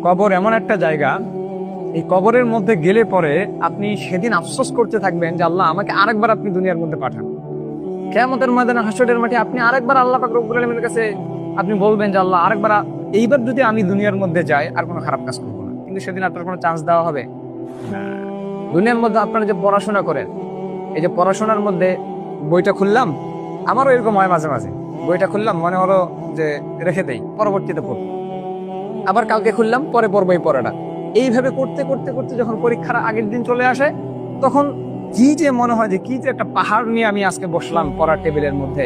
কবর এমন একটা জায়গা, এই কবরের মধ্যে গেলে পরে আপনি সেদিন আফসোস করতে থাকবেন যে আল্লাহ আমাকে আরেকবার আপনি দুনিয়ার মধ্যে পাঠান। কিয়ামতের ময়দানে হাসরের মাঠে আপনি আরেকবার আল্লাহ পাক রব্বুল আলামিনের কাছে আপনি বলবেন যে আল্লাহ আরেকবার এইবার যদি আমি দুনিয়ার মধ্যে যাই আর কোনো খারাপ কাজ করবো না, কিন্তু সেদিন আপনার কোনো চান্স দেওয়া হবে না। দুনিয়ার মধ্যে আপনারা যে পড়াশোনা করেন, এই যে পড়াশোনার মধ্যে বইটা খুললাম, আমারও এরকম হয় মাঝে মাঝে, বইটা খুললাম মনে হলো যে রেখে দেই, পরবর্তীতে পড়বো, আবার কালকে খুললাম পরে পড়বো এই পড়াটা। এইভাবে করতে করতে করতে যখন পরীক্ষার আগের দিন চলে আসে, তখন কি যে মনে হয় যে কি যে একটা পাহাড় নিয়ে আমি আজকে বসলাম পড়ার টেবিলের মধ্যে।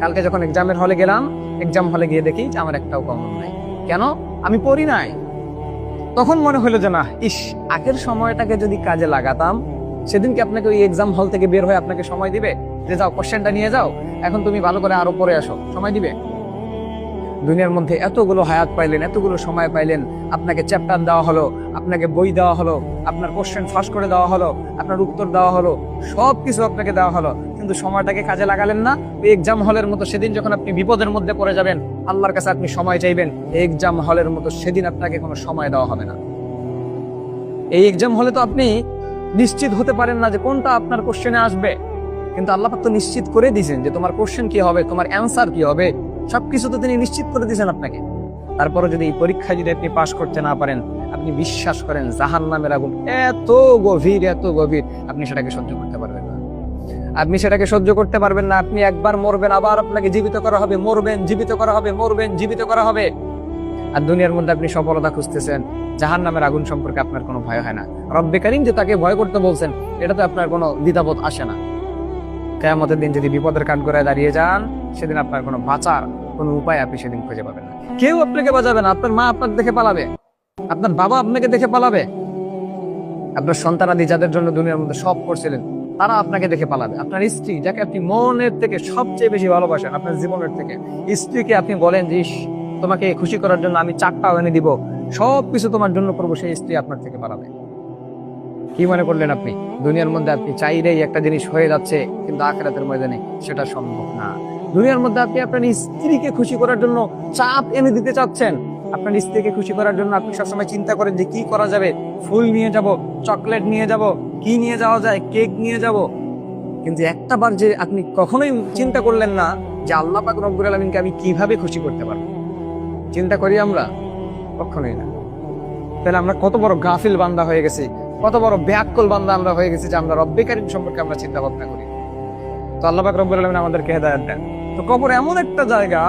কালকে যখন এক্সামের হলে গেলাম, এক্সাম হলে গিয়ে দেখি যে আমার একটাও কমন নাই। কেন? আমি পড়ি নাই। তখন মনে হলো যে না, ইস, আগের সময়টাকে যদি কাজে লাগাতাম, সেদিনকে আপনাকে ওই এক্সাম হল থেকে বের হয়ে আপনাকে সময় দিবে যে যাও কোশ্চেনটা নিয়ে যাও, এখন তুমি ভালো করে আরো পড়ে আসো, সময় দিবে? দুনিয়ার মধ্যে এতগুলো হায়াত পাইলেন, এতগুলো সময় পাইলেন, আপনাকে চ্যাপ্টার দেওয়া হলো, আপনাকে বই দেওয়া হলো, আপনার কোশ্চেন ফাঁস করে দেওয়া হলো, আপনার উত্তর দেওয়া হলো, সবকিছু আপনাকে দেওয়া হলো, কিন্তু সময়টাকে কাজে লাগালেন না। ওই এক্সাম হলের মতো সেদিন যখন আপনি বিপদের মধ্যে পড়ে যাবেন, আল্লাহর কাছে আপনি সময় চাইবেন, এই এক্সাম হলের মতো সেদিন আপনাকে কোনো সময় দেওয়া হবে না। এই এক্সাম হলে তো আপনি নিশ্চিত হতে পারেন না যে কোনটা আপনার কোশ্চেনে আসবে, কিন্তু আল্লাহ পাক তো নিশ্চিত করে দিয়েছেন যে তোমার কোশ্চেন কি হবে, তোমার অ্যান্সার কি হবে, সবকিছু তো তিনি নিশ্চিত করে দিয়েছেন আপনাকে। তারপরে যদি এই পরীক্ষায় যদি আপনি পাশ করতে না পারেন, আপনি বিশ্বাস করেন জাহান্নামের আগুন এত গভীর, এত গভীর, আপনি সেটাকে সহ্য করতে পারবেন না। আপনি সেটাকে সহ্য করতে পারবেন না। আপনি একবার মরবেন, আবার আপনাকে জীবিত করা হবে, মরবেন, জীবিত করা হবে, মরবেন, জীবিত করা হবে। আর দুনিয়ার মধ্যে আপনি সফলতা খুঁজতেছেন, জাহান্নামের আগুন সম্পর্কে আপনার কোনো ভয় হয় না। রব্বে কারীম যে তাকে ভয় করতে বলছেন, এটাতে আপনার কোনো দ্বিধাবোধ আসে না। কিয়ামতের দিন যদি বিপদের কাঠগড়ায় দাঁড়িয়ে যান, সেদিন আপনার কোনো বাঁচার কোনো উপায় আপনি সেদিন খুঁজে পাবেন না। কেউ আপনাকে বাঁচাবে না। আপনার মা আপনাকে দেখে পালাবে, আপনার বাবা আপনাকে দেখে পালাবে, আপনার সন্তানাদি যাদের জন্য দুনিয়ার মধ্যে সব করছিলেন, তারা আপনাকে দেখে পালাবে। আপনার স্ত্রী, যাকে আপনি মনের থেকে সবচেয়ে বেশি ভালোবাসেন, আপনার জীবনের থেকে, স্ত্রীকে আপনি বলেন যে তোমাকে খুশি করার জন্য আমি চাকটাও এনে দিব, সবকিছু তোমার জন্য করবো, সেই স্ত্রী আপনার থেকে পালাবে। কি মনে করলেন আপনি? দুনিয়ার মধ্যে আপনি চাইলেই একটা জিনিস হয়ে যাচ্ছে, কিন্তু আখিরাতের ময়দানে সেটা সম্ভব না। দুনিয়ার মধ্যে আপনি আপনার স্ত্রীকে খুশি করার জন্য চাপ এনে দিতে চাচ্ছেন, আপনার স্ত্রীকে খুশি করার জন্য আপনি সবসময় চিন্তা করেন যে কি করা যাবে, ফুল নিয়ে যাব, চকলেট নিয়ে যাব, কি নিয়ে যাওয়া যায়, কেক নিয়ে যাব, কিন্তু একটা বার যে আপনি কখনোই চিন্তা করলেন না যে আল্লাহ পাক রব্বুল আলামিনকে আমি কিভাবে খুশি করতে পারবো। চিন্তা করি আমরা? কখনোই না। তাহলে আমরা কত বড় গাফিল বান্দা হয়ে গেছি, কত বড় ব্যাককল বান্দা আমরা হয়ে গেছি যে আমরা রব্বে কারীম সম্পর্কে আমরা চিন্তা ভাবনা করি। তো আল্লাহ পাক রব্বুল আলামিন আমাদেরকে হেদায়েত দেন। তো কবর এমন একটা জায়গা,